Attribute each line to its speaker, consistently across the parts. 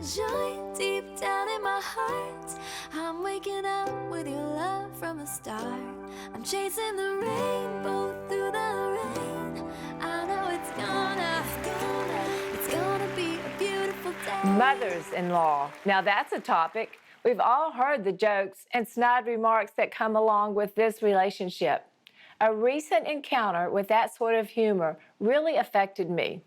Speaker 1: joint deep down in my heart. I'm waking up with your love from the start. I'm chasing the rainbow through the rain. I know it's gonna be a beautiful day.
Speaker 2: Mothers-in-law. Now that's a topic. We've all heard the jokes and snide remarks that come along with this relationship. A recent encounter with that sort of humor really affected me.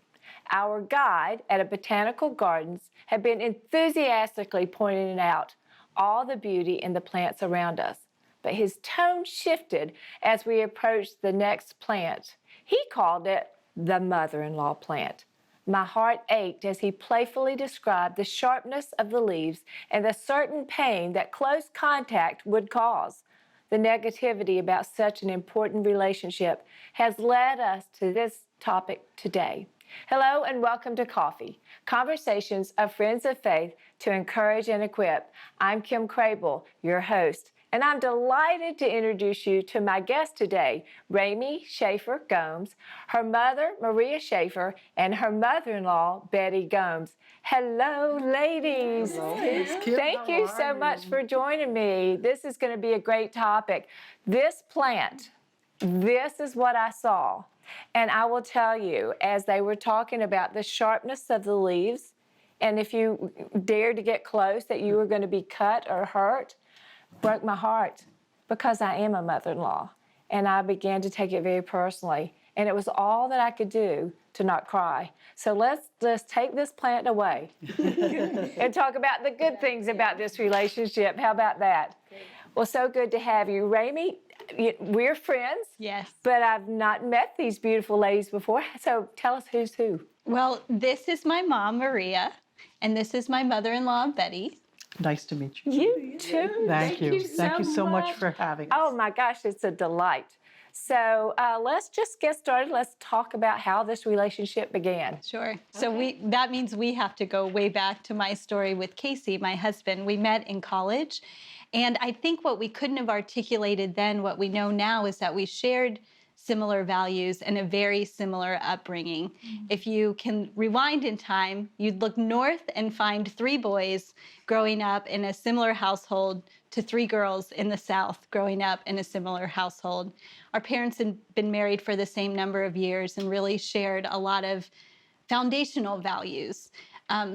Speaker 2: Our guide at a botanical gardens had been enthusiastically pointing out all the beauty in the plants around us. But his tone shifted as we approached the next plant. He called it the mother-in-law plant. My heart ached as he playfully described the sharpness of the leaves and the certain pain that close contact would cause. The negativity about such an important relationship has led us to this topic today. Hello and welcome to Coffee, conversations of friends of faith to encourage and equip. I'm Kim Crabill, your host, and I'm delighted to introduce you to my guest today, Remy Shaffer Gomes, her mother, Maria Shaffer, and her mother-in-law, Betty Gomes. Hello, ladies.
Speaker 3: Hello.
Speaker 2: Thank you so much for joining me. This is going to be a great topic. This plant, this is what I saw. And I will tell you, as they were talking about the sharpness of the leaves, and if you dared to get close, that you were going to be cut or hurt, broke my heart because I am a mother-in-law. And I began to take it very personally. And it was all that I could do to not cry. So let's take this plant away and talk about the good things about this relationship. How about that? Well, so good to have you. Remy, we're friends.
Speaker 3: Yes.
Speaker 2: But I've not met these beautiful ladies before. So tell us who's who.
Speaker 3: Well, this is my mom, Maria, and this is my mother-in-law, Betty.
Speaker 4: Nice to meet you.
Speaker 2: You too.
Speaker 4: Thank you. Thank you so much for having us.
Speaker 2: Oh my gosh, it's a delight. So let's just get started. Let's talk about how this relationship began.
Speaker 3: Sure. So that means we have to go way back to my story with Casey, my husband. We met in college. And I think what we couldn't have articulated then, what we know now, is that we shared similar values and a very similar upbringing. Mm-hmm. If you can rewind in time, you'd look north and find 3 boys growing up in a similar household to 3 girls in the South growing up in a similar household. Our parents had been married for the same number of years and really shared a lot of foundational values.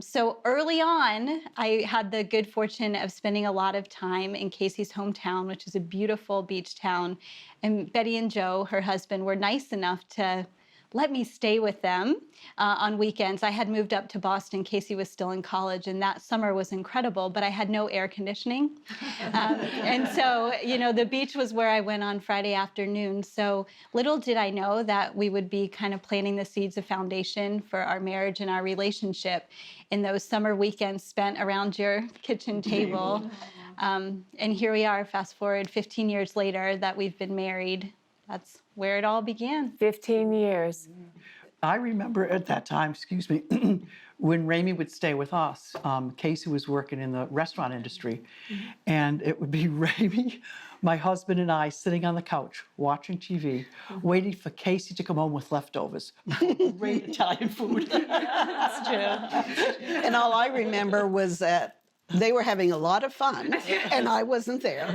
Speaker 3: So early on, I had the good fortune of spending a lot of time in Casey's hometown, which is a beautiful beach town. And Betty and Joe, her husband, were nice enough to let me stay with them on weekends. I had moved up to Boston. Casey was still in college, and that summer was incredible, but I had no air conditioning. And so, the beach was where I went on Friday afternoon. So little did I know that we would be kind of planting the seeds of foundation for our marriage and our relationship in those summer weekends spent around your kitchen table. And here we are, fast forward 15 years later that we've been married. That's where it all began.
Speaker 2: 15 years.
Speaker 4: I remember at that time, when Remy would stay with us. Casey was working in the restaurant industry. And it would be Remy, my husband, and I sitting on the couch watching TV, waiting for Casey to come home with leftovers. Great Italian food.
Speaker 3: That's true.
Speaker 5: And all I remember was that they were having a lot of fun, and I wasn't there.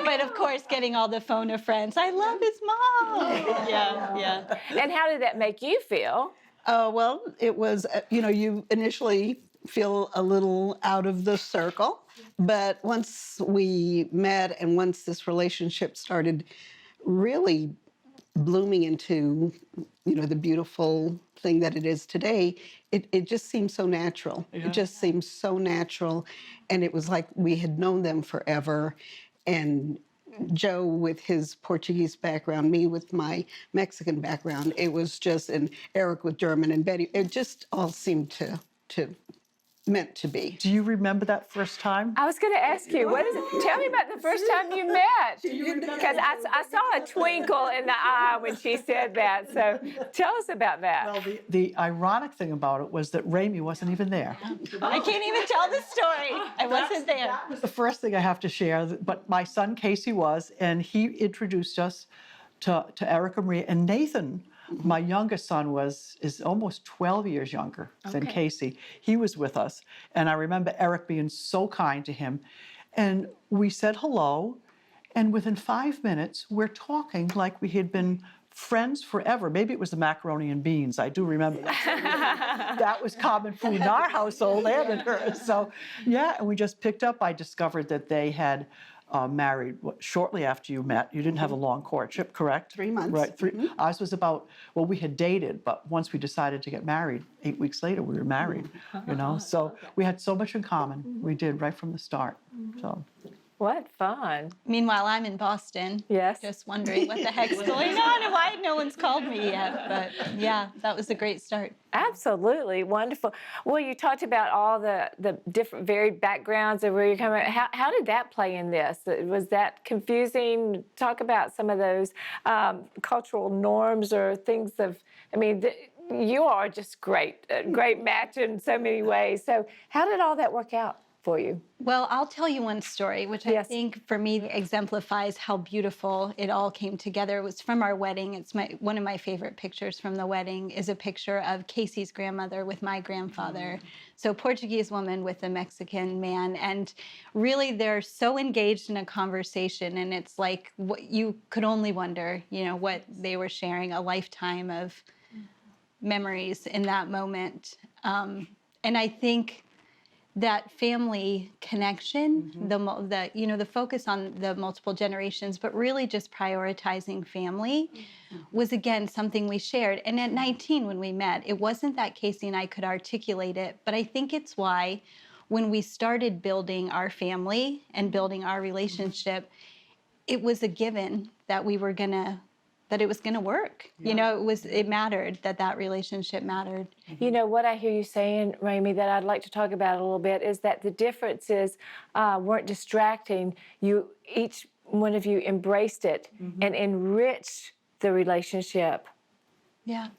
Speaker 3: But of course, getting all the phone of friends. I love his mom. Yeah.
Speaker 2: And how did that make you feel?
Speaker 5: Well, it was, you initially feel a little out of the circle, but once we met and once this relationship started really blooming into, the beautiful thing that it is today, it just seemed so natural. Yeah. It just seemed so natural. And it was like we had known them forever. And Joe with his Portuguese background, me with my Mexican background, it was just, and Eric with German, and Betty, it just all seemed to meant to be.
Speaker 4: Do you remember that first time?
Speaker 2: I was going to ask you, what is it? Tell me about the first time you met. Because I saw a twinkle in the eye when she said that. So tell us about that.
Speaker 4: Well, the ironic thing about it was that Remy wasn't even there.
Speaker 3: I can't even tell the story. I wasn't there.
Speaker 4: That was the first thing I have to share. But my son Casey was, and he introduced us to Eric and Maria. And Nathan My youngest son is almost 12 years younger than Casey. He was with us, and I remember Eric being so kind to him. And we said hello, and within 5 minutes, we're talking like we had been friends forever. Maybe it was the macaroni and beans. I do remember that. That was common food in our household and in hers. So, yeah, and we just picked up. I discovered that they had married shortly after you met. You didn't have a long courtship, correct?
Speaker 5: 3 months.
Speaker 4: Right. Ours was about, well, we had dated, but once we decided to get married, 8 weeks later, we were married, you know? So we had so much in common. We did right from the start. So.
Speaker 2: What fun.
Speaker 3: Meanwhile, I'm in Boston.
Speaker 2: Yes.
Speaker 3: Just wondering what the heck's going on and why no one's called me yet. But yeah, that was a great start.
Speaker 2: Absolutely wonderful. Well, you talked about all the different varied backgrounds of where you're coming. How did that play in this? Was that confusing? Talk about some of those cultural norms or things of. I mean, you are just great, a great match in so many ways. So, how did all that work out for you?
Speaker 3: Well, I'll tell you one story, which I think for me exemplifies how beautiful it all came together. It was from our wedding. It's one of my favorite pictures from the wedding is a picture of Casey's grandmother with my grandfather. So Portuguese woman with a Mexican man. And really they're so engaged in a conversation, and it's like what you could only wonder, you know, what they were sharing, a lifetime of memories in that moment. And I think that family connection, the focus on the multiple generations, but really just prioritizing family was, again, something we shared. And at 19 when we met, it wasn't that Casey and I could articulate it, but I think it's why when we started building our family and building our relationship, it was a given that that it was going to work. Yeah. You know, it mattered that relationship mattered.
Speaker 2: You know, what I hear you saying, Remy, that I'd like to talk about a little bit is that the differences weren't distracting. Each one of you embraced it and enriched the relationship.
Speaker 3: Yeah.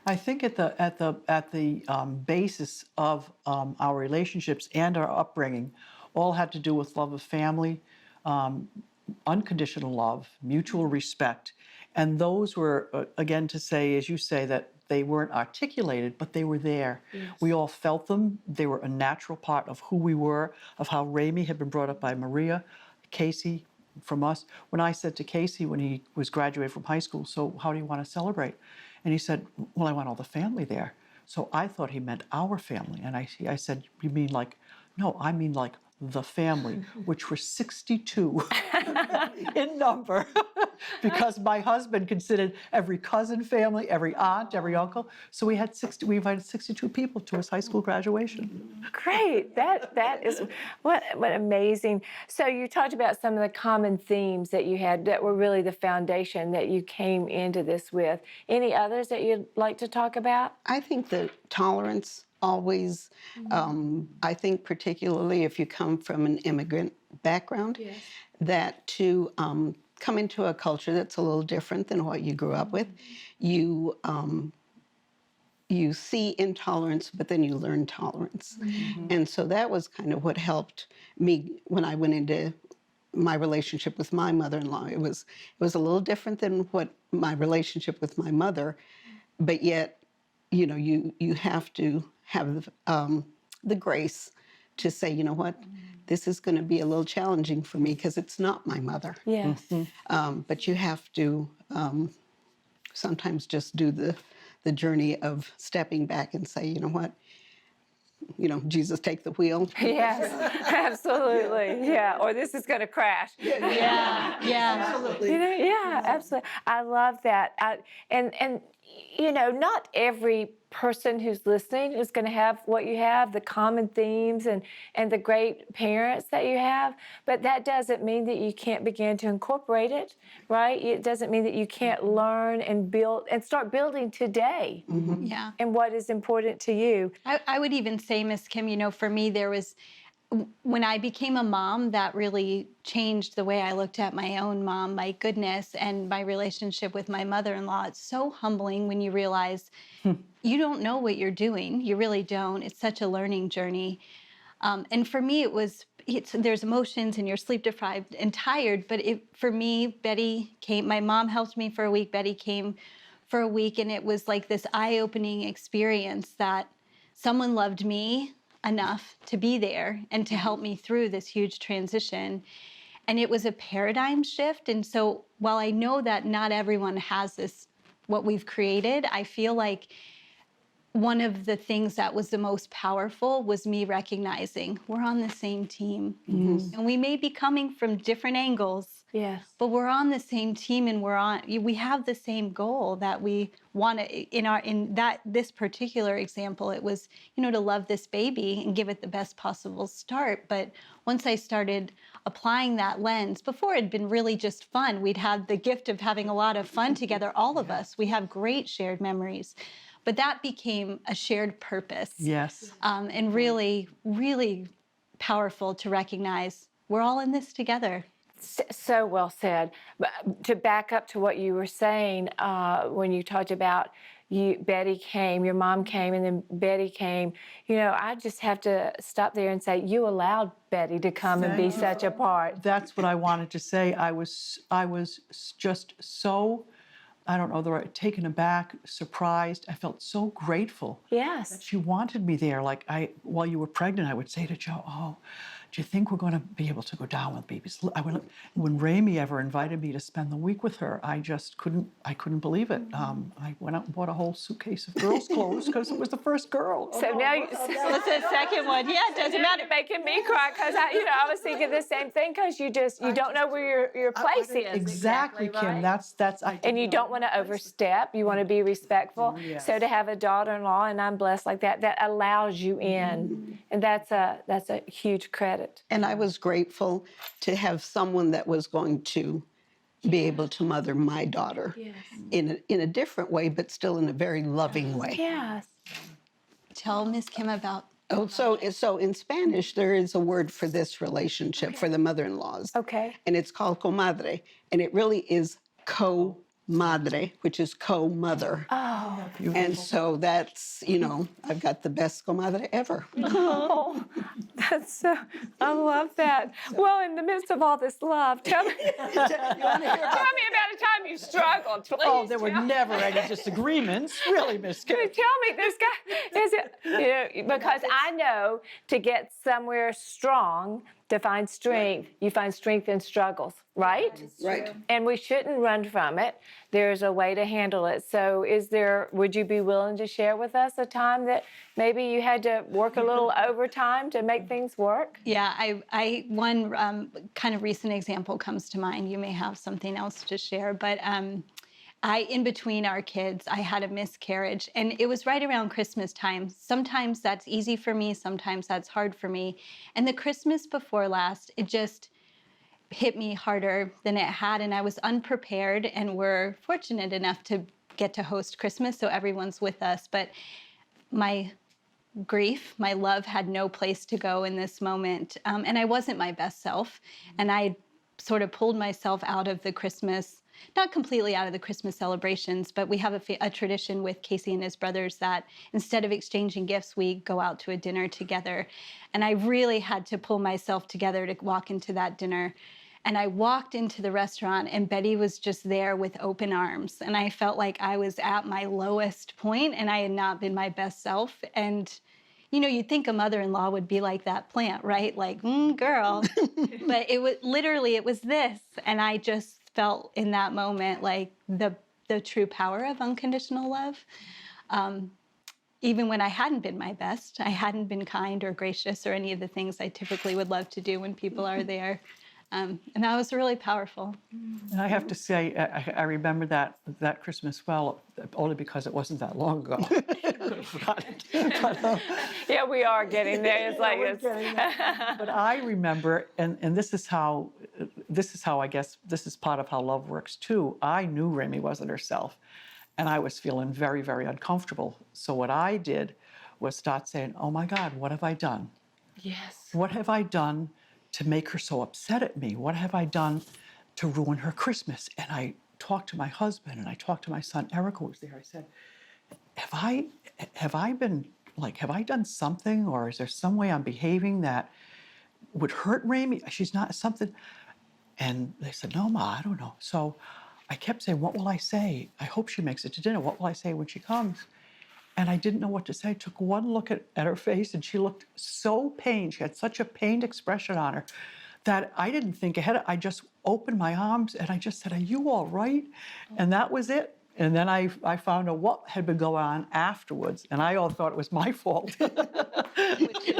Speaker 4: I think at the basis of our relationships and our upbringing all had to do with love of family, unconditional love, mutual respect. And those were, again, to say, as you say, that they weren't articulated, but they were there. Yes. We all felt them. They were a natural part of who we were, of how Remy had been brought up by Maria, Casey from us. When I said to Casey when he was graduating from high school, so how do you want to celebrate? And he said, well, I want all the family there. So I thought he meant our family. And I said, you mean like, no, I mean like the family, which were 62 in number, because my husband considered every cousin family, every aunt, every uncle. So we invited 62 people to his high school graduation.
Speaker 2: Great, that is what amazing. So you talked about some of the common themes that you had that were really the foundation that you came into this with. Any others that you'd like to talk about?
Speaker 5: I think the tolerance always, I think particularly if you come from an immigrant background, that to come into a culture that's a little different than what you grew up with, you see intolerance, but then you learn tolerance. And so that was kind of what helped me when I went into my relationship with my mother-in-law. It was a little different than what my relationship with my mother, but yet, you know, you have to have the grace to say, you know what, this is going to be a little challenging for me because it's not my mother.
Speaker 2: Yes.
Speaker 5: But you have to sometimes just do the journey of stepping back and say, you know what, Jesus, take the wheel.
Speaker 2: Yes, absolutely. Yeah, or this is going to crash.
Speaker 3: Yeah.
Speaker 5: Absolutely.
Speaker 2: Yeah, absolutely. I love that. And not every person who's listening is going to have what you have, the common themes and the great parents that you have, but that doesn't mean that you can't begin to incorporate it, right? It doesn't mean that you can't learn and build and start building today.
Speaker 3: Yeah.
Speaker 2: And what is important to you.
Speaker 3: I would even say, Miss Kim, for me, there was, when I became a mom, that really changed the way I looked at my own mom, my goodness, and my relationship with my mother-in-law. It's so humbling when you realize you don't know what you're doing. You really don't. It's such a learning journey. And for me, there's emotions and you're sleep deprived and tired, but for me, Betty came, my mom helped me for a week. Betty came for a week, and it was like this eye-opening experience that someone loved me enough to be there and to help me through this huge transition. And it was a paradigm shift. And so while I know that not everyone has this, what we've created, I feel like one of the things that was the most powerful was me recognizing we're on the same team. And we may be coming from different angles,
Speaker 2: Yes.
Speaker 3: but we're on the same team, and we have the same goal that we want to, in this particular example, it was, to love this baby and give it the best possible start. But once I started applying that lens, before it had been really just fun. We'd had the gift of having a lot of fun together, all of us. We have great shared memories. But that became a shared purpose.
Speaker 4: Yes.
Speaker 3: And really, really powerful to recognize we're all in this together.
Speaker 2: So well said. But to back up to what you were saying, when you talked about Betty came, your mom came, and then Betty came, I just have to stop there and say, you allowed Betty to come and be such a part.
Speaker 4: That's what I wanted to say. I was just so, I don't know the right, taken aback, surprised. I felt so grateful.
Speaker 2: Yes.
Speaker 4: She wanted me there. Like while you were pregnant, I would say to Joe, "Oh, do you think we're going to be able to go down with babies?" When Remy ever invited me to spend the week with her, I just couldn't believe it. I went out and bought a whole suitcase of girls' clothes because it was the first girl.
Speaker 2: So now
Speaker 3: What's the second one? Yeah, it doesn't matter.
Speaker 2: Making me cry because I was thinking the same thing because you don't know where your place is.
Speaker 4: Exactly, Kim.
Speaker 2: Right?
Speaker 4: That's
Speaker 2: And you don't want to overstep. You want to be respectful.
Speaker 4: Yes.
Speaker 2: So to have a daughter-in-law, and I'm blessed like that allows you in, and that's a huge credit.
Speaker 5: And I was grateful to have someone that was going to be able to mother my daughter in a different way, but still in a very loving way.
Speaker 2: Yes.
Speaker 3: Tell Miss Kim about.
Speaker 5: Oh, so in Spanish, there is a word for this relationship, for the mother-in-laws.
Speaker 2: Okay.
Speaker 5: And it's called comadre. And it really is co-madre, which is co-mother.
Speaker 2: Oh.
Speaker 5: And so that's, I've got the best comadre ever.
Speaker 2: Oh, I love that. Well, in the midst of all this love, tell me about a time you struggled, please.
Speaker 4: Oh, there were never any disagreements, really, Miss Kim.
Speaker 2: Tell me, this guy is it? Because I know to get somewhere strong, to find strength, you find strength in struggles, right?
Speaker 5: Right.
Speaker 2: And we shouldn't run from it. There's a way to handle it. So would you be willing to share with us a time that maybe you had to work a little overtime to make things work?
Speaker 3: Yeah, I one kind of recent example comes to mind. You may have something else to share, but in between our kids, I had a miscarriage, and it was right around Christmas time. Sometimes that's easy for me, sometimes that's hard for me. And the Christmas before last, it just hit me harder than it had, and I was unprepared, and we're fortunate enough to get to host Christmas, so everyone's with us. But my grief, my love had no place to go in this moment, and I wasn't my best self, and I sort of pulled myself out of the Christmas, not completely out of the Christmas celebrations, but we have a tradition with Casey and his brothers that instead of exchanging gifts, we go out to a dinner together. And I really had to pull myself together to walk into that dinner. And I walked into the restaurant, and Betty was just there with open arms. And I felt like I was at my lowest point, and I had not been my best self. And you'd think a mother-in-law would be like that plant, right? Like, girl. But it was this. And I just felt in that moment like the true power of unconditional love. Even when I hadn't been my best, I hadn't been kind or gracious or any of the things I typically would love to do when people are there. And that was really powerful.
Speaker 4: And I have to say, I remember that Christmas well, only because it wasn't that long ago. I could have forgotten. But,
Speaker 2: Yeah, we are getting there. It's like
Speaker 4: but I remember, and this is how I guess this is part of how love works too. I knew Remy wasn't herself, and I was feeling very, very uncomfortable. So what I did was start saying, "Oh my God, what have I done?
Speaker 2: Yes.
Speaker 4: What have I done to make her so upset at me? What have I done to ruin her Christmas?" And I talked to my husband, and I talked to my son Eric, who was there. I said, have I done something, or is there some way I'm behaving that would hurt Remy? She's not something. And they said, "No, Ma, I don't know." So I kept saying, what will I say? I hope she makes it to dinner. What will I say when she comes? And I didn't know what to say. I took one look at her face, and she looked so pained. She had such a pained expression on her that I didn't think ahead. I just opened my arms and I just said, "Are you all right?" And that was it. And then I found out what had been going on afterwards, and I all thought it was my fault.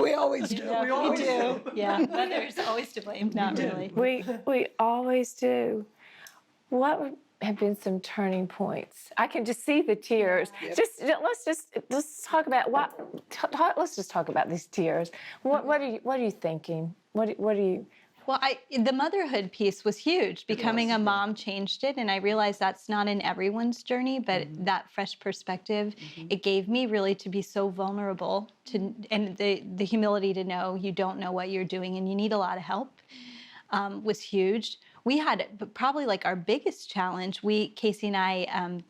Speaker 5: We always do.
Speaker 4: We always do.
Speaker 3: Yeah, mother's always to blame. Not really.
Speaker 2: We always do. What would have been some turning points? I can just see the tears. Let's talk about let's just talk about these tears. What are you thinking? What are you?
Speaker 3: Well, the motherhood piece was huge. Becoming a mom changed it, and I realized that's not in everyone's journey, but that fresh perspective it gave me really to be so vulnerable and the humility to know you don't know what you're doing and you need a lot of help was huge. We had probably like our biggest challenge. Casey and I,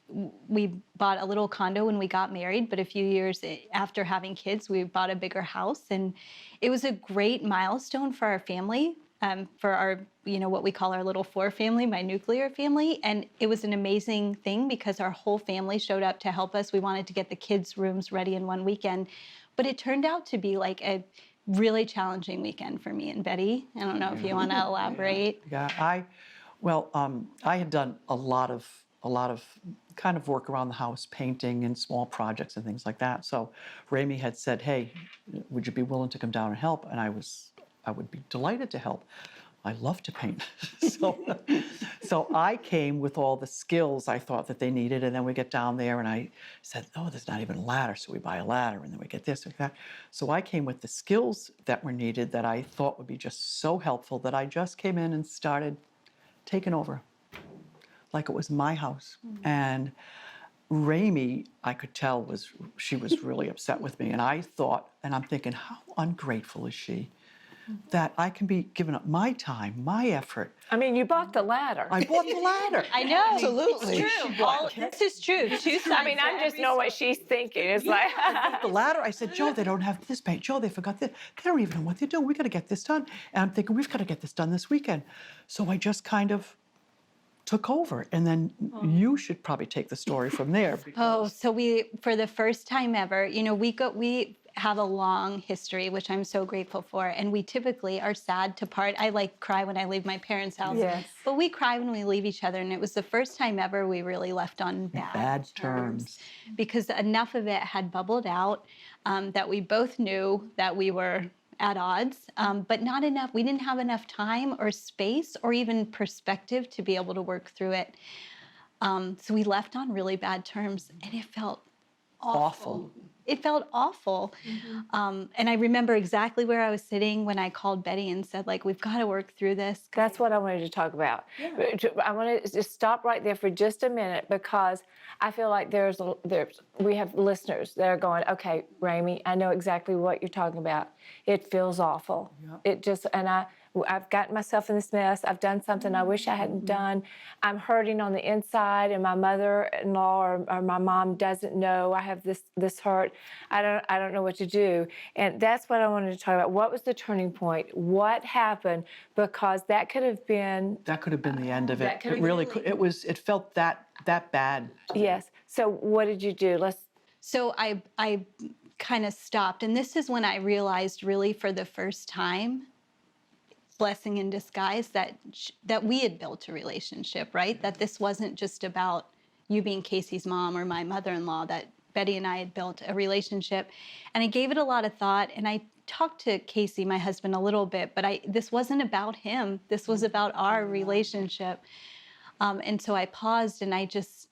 Speaker 3: we bought a little condo when we got married, but a few years after having kids, we bought a bigger house, and it was a great milestone for our family. For our, what we call our little four family, my nuclear family. And it was an amazing thing because our whole family showed up to help us. We wanted to get the kids' rooms ready in one weekend. But it turned out to be like a really challenging weekend for me and Betty. I don't know if you want to elaborate.
Speaker 4: Yeah, I had done a lot of kind of work around the house, painting and small projects and things like that. So Remy had said, "Hey, would you be willing to come down and help?" And I would be delighted to help. I love to paint. So I came with all the skills I thought that they needed, and then we get down there and I said, "Oh, there's not even a ladder," so we buy a ladder, and then we get this and that. So I came with the skills that were needed that I thought would be just so helpful that I just came in and started taking over like it was my house. And Remy, I could tell she was really upset with me, and I thought, and I'm thinking, how ungrateful is she? That I can be giving up my time, my effort.
Speaker 2: I mean, you bought the ladder.
Speaker 4: I bought the ladder.
Speaker 3: I know.
Speaker 5: Absolutely.
Speaker 3: It's true. This is true. Two sides.
Speaker 2: I mean, I just know what she's thinking. It's like
Speaker 4: The ladder, I said, "Joe, they don't have this paint. Joe, they forgot this. They don't even know what they're doing. We got to get this done." And I'm thinking, we've got to get this done this weekend. So I just kind of took over. And then you should probably take the story from there.
Speaker 3: So for the first time ever, we have a long history, which I'm so grateful for. And we typically are sad to part. I cry when I leave my parents' house.
Speaker 2: Yes.
Speaker 3: But we cry when we leave each other. And it was the first time ever we really left on bad terms. Because enough of it had bubbled out that we both knew that we were at odds, but not enough. We didn't have enough time or space or even perspective to be able to work through it. So we left on really bad terms, and it felt awful. It felt awful. And I remember exactly where I was sitting when I called Betty and said, we've got to work through this.
Speaker 2: that's what I wanted to talk about. I want to just stop right there for just a minute because I feel like we have listeners that are going, "Okay, Remy, I know exactly what you're talking about. It feels awful. It just, and I've gotten myself in this mess. I've done something I wish I hadn't done. I'm hurting on the inside, and my mother-in-law or my mom doesn't know I have this hurt. I don't know what to do." And that's what I wanted to talk about. What was the turning point? What happened? Because that could have been
Speaker 4: the end of it.
Speaker 2: could
Speaker 4: It
Speaker 2: have
Speaker 4: really
Speaker 2: been-
Speaker 4: could. It felt that bad.
Speaker 2: Yes. So what did you do?
Speaker 3: So I kind of stopped. And this is when I realized really for the first time, blessing in disguise, that we had built a relationship, right? That this wasn't just about you being Casey's mom or my mother-in-law, that Betty and I had built a relationship. And I gave it a lot of thought, and I talked to Casey, my husband, a little bit, but this wasn't about him. This was about our relationship. And so I paused, and I just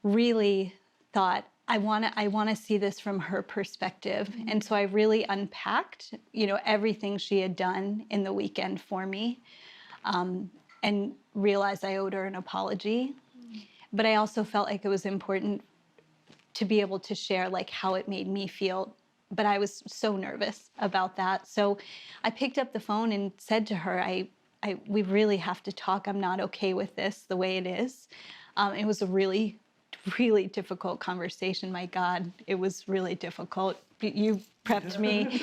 Speaker 3: really thought, I want to see this from her perspective. And so I really unpacked, everything she had done in the weekend for me, and realized I owed her an apology. But I also felt like it was important to be able to share how it made me feel. But I was so nervous about that. So I picked up the phone and said to her, we really have to talk. I'm not okay with this the way it is. It was a really difficult conversation. My God, it was really difficult. You prepped me.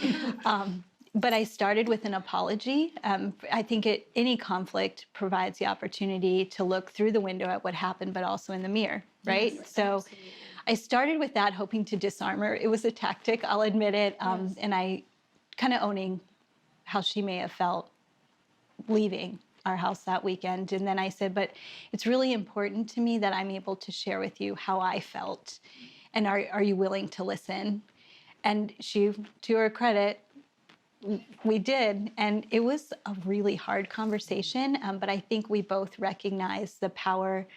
Speaker 3: but I started with an apology. I think any conflict provides the opportunity to look through the window at what happened, but also in the mirror, right?
Speaker 2: Yes,
Speaker 3: So
Speaker 2: absolutely.
Speaker 3: I started with that, hoping to disarm her. It was a tactic, I'll admit it, and I kind of owning how she may have felt leaving our house that weekend. And then I said, but it's really important to me that I'm able to share with you how I felt. And are you willing to listen? And she, to her credit, we did. And it was a really hard conversation. But I think we both recognized the power,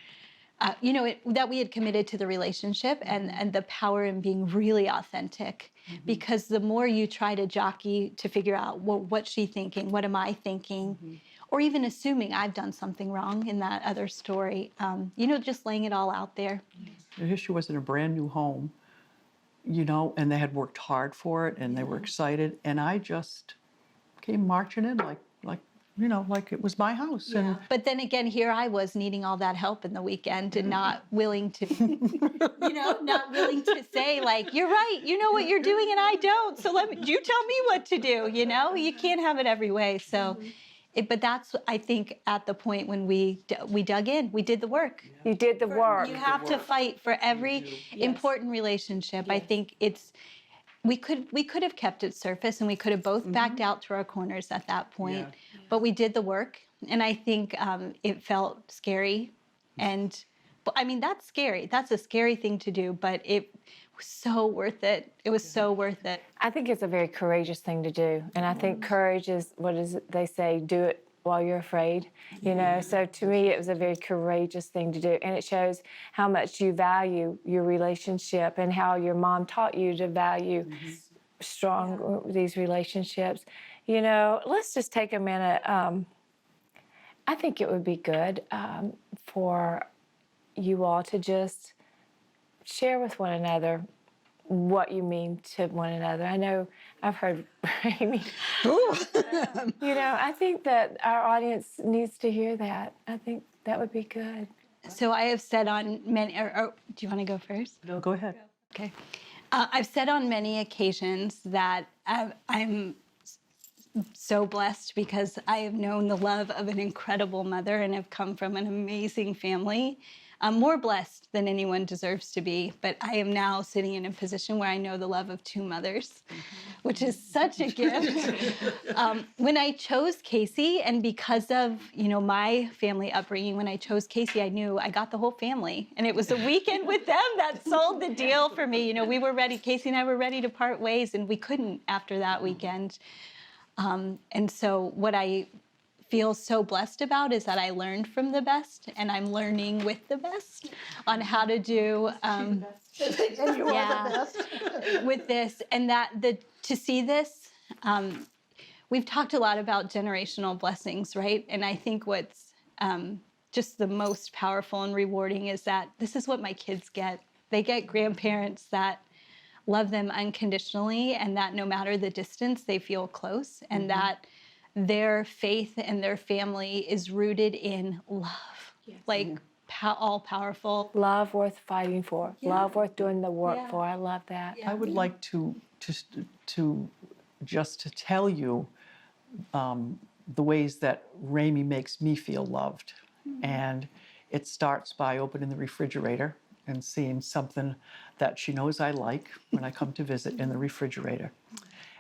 Speaker 3: that we had committed to the relationship and the power in being really authentic. Because the more you try to jockey to figure out, well, what's she thinking? What am I thinking? Or even assuming I've done something wrong in that other story, just laying it all out there.
Speaker 4: Here she was in a brand new home, and they had worked hard for it, and they were excited, and I just came marching in like it was my house. And
Speaker 3: But then again, here I was needing all that help in the weekend and not willing to, not willing to say like, you're right, you know what you're doing and I don't. So you tell me what to do, You can't have it every way. So, but that's, I think, at the point when we dug in, we did the work.
Speaker 2: You did the work.
Speaker 3: You have to fight for every important relationship. I think we could have kept it surface and we could have both backed out to our corners at that point, but we did the work. And I think it felt scary. And I mean, that's scary. That's a scary thing to do, but it was so worth it. It was so worth it.
Speaker 2: I think it's a very courageous thing to do. And I think courage is, what is it they say, do it while you're afraid, So to me, it was a very courageous thing to do. And it shows how much you value your relationship and how your mom taught you to value these relationships. Let's just take a minute. I think it would be good for you all to just share with one another what you mean to one another. I know I've heard Remy. I think that our audience needs to hear that. I think that would be good.
Speaker 3: So I have said on many, or do you want to go first?
Speaker 4: no, go ahead.
Speaker 3: Okay. I've said on many occasions that I'm so blessed because I have known the love of an incredible mother and have come from an amazing family. I'm more blessed than anyone deserves to be, but I am now sitting in a position where I know the love of two mothers, which is such a gift. When I chose Casey, and because of my family upbringing, when I chose Casey, I knew I got the whole family, and it was a weekend with them that sold the deal for me. We were ready. Casey and I were ready to part ways, and we couldn't after that weekend. And so what I feel so blessed about is that I learned from the best, and I'm learning with the best on how to do with this, and to see this. We've talked a lot about generational blessings, right? And I think what's just the most powerful and rewarding is that this is what my kids get. They get grandparents that love them unconditionally, and that no matter the distance, they feel close, and that their faith and their family is rooted in love, all powerful.
Speaker 2: Love worth fighting for. Love worth doing the work for. I love that.
Speaker 4: I would like to tell you the ways that Remy makes me feel loved. And it starts by opening the refrigerator and seeing something that she knows I like when I come to visit in the refrigerator.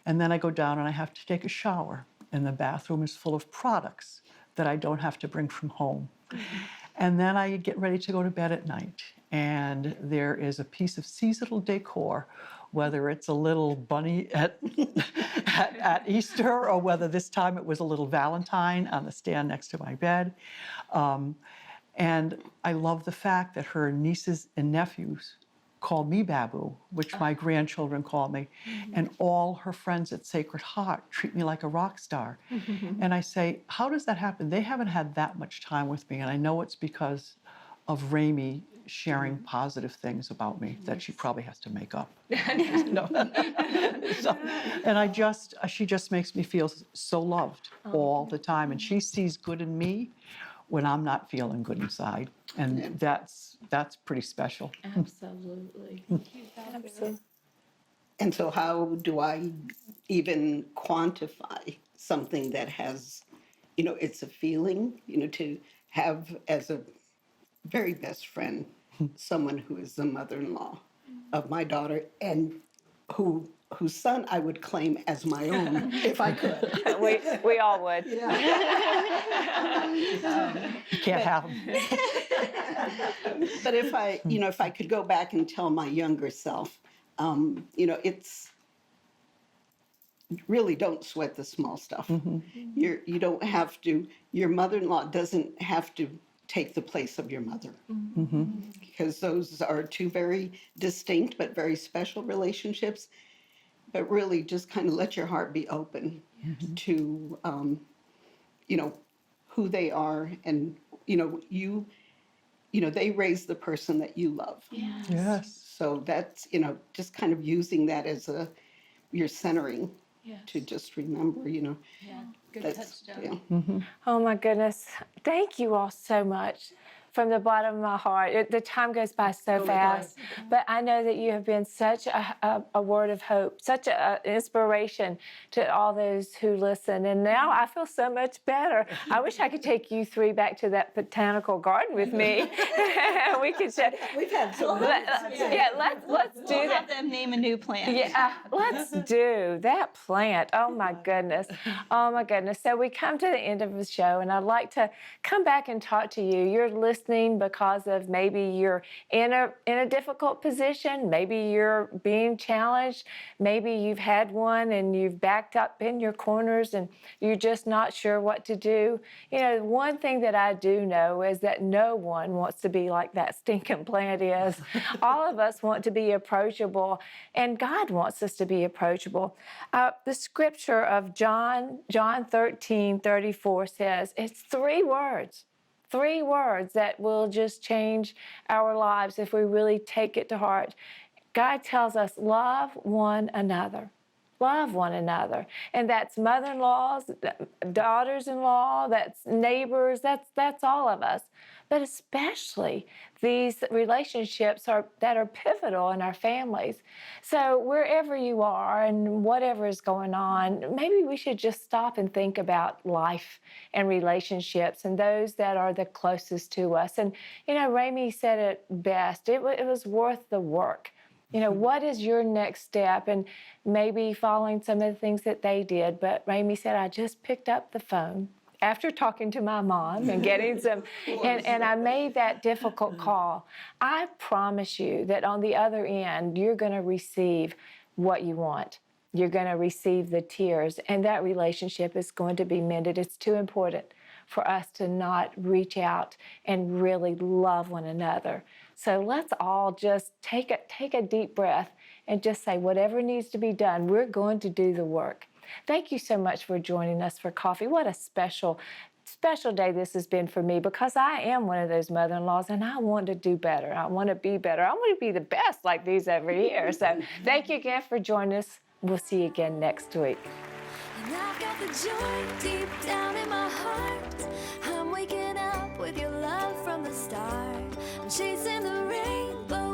Speaker 4: And then I go down and I have to take a shower. And the bathroom is full of products that I don't have to bring from home. And then I get ready to go to bed at night. And there is a piece of seasonal decor, whether it's a little bunny at Easter or whether this time it was a little Valentine on the stand next to my bed. And I love the fact that her nieces and nephews call me Babu, which my grandchildren call me, and all her friends at Sacred Heart treat me like a rock star. And I say, how does that happen? They haven't had that much time with me, and I know it's because of Remy sharing positive things about me that she probably has to make up. She just makes me feel so loved all the time, and she sees good in me when I'm not feeling good inside, and that's pretty special.
Speaker 2: Absolutely. Absolutely.
Speaker 5: And so how do I even quantify something that has, it's a feeling, to have as a very best friend, someone who is the mother-in-law of my daughter and whose son I would claim as my own if I could.
Speaker 2: We all would.
Speaker 4: You can't have them.
Speaker 5: But if I could go back and tell my younger self, it's really don't sweat the small stuff. You don't have to, your mother-in-law doesn't have to take the place of your mother. Because those are two very distinct but very special relationships. But really just kind of let your heart be open to, who they are. And, they raise the person that you love.
Speaker 4: Yes.
Speaker 5: So that's, just kind of using that as your centering to just remember,
Speaker 3: Good
Speaker 5: that's,
Speaker 3: touchstone.
Speaker 2: Oh my goodness. Thank you all so much. From the bottom of my heart. The time goes by so fast, but I know that you have been such a word of hope, such an inspiration to all those who listen. And now I feel so much better. I wish I could take you three back to that botanical garden with me. We could share.
Speaker 5: We've had some.
Speaker 2: Let's do
Speaker 3: We'll
Speaker 2: that.
Speaker 3: have them name a new plant.
Speaker 2: Yeah, let's do that plant. Oh my goodness. Oh my goodness. So we come to the end of the show, and I'd like to come back and talk to you. You're listening because of maybe you're in a difficult position, maybe you're being challenged, maybe you've had one and you've backed up in your corners and you're just not sure what to do. One thing that I do know is that no one wants to be like that stinking plant is. All of us want to be approachable, and God wants us to be approachable. The scripture of John 13:34 says, it's 3 words. 3 words that will just change our lives if we really take it to heart. God tells us, love one another. Love one another. And that's mother-in-laws, daughters-in-law, that's neighbors, that's all of us. But especially these relationships that are pivotal in our families. So wherever you are and whatever is going on, maybe we should just stop and think about life and relationships and those that are the closest to us. And, Remy said it best. It was worth the work. What is your next step? And maybe following some of the things that they did. But Remy said, I just picked up the phone after talking to my mom and getting some, and I made that difficult call. I promise you that on the other end, you're going to receive what you want. You're going to receive the tears, and that relationship is going to be mended. It's too important for us to not reach out and really love one another. So let's all just take a deep breath and just say, whatever needs to be done, we're going to do the work. Thank you so much for joining us for coffee. What a special day this has been for me, because I am one of those mother-in-laws and I want to do better. I want to be better. I want to be the best like these every year. So thank you again for joining us. We'll see you again next week.
Speaker 1: And I've got the joy deep down in my heart. I'm waking up with your love from the start. I'm chasing the rainbow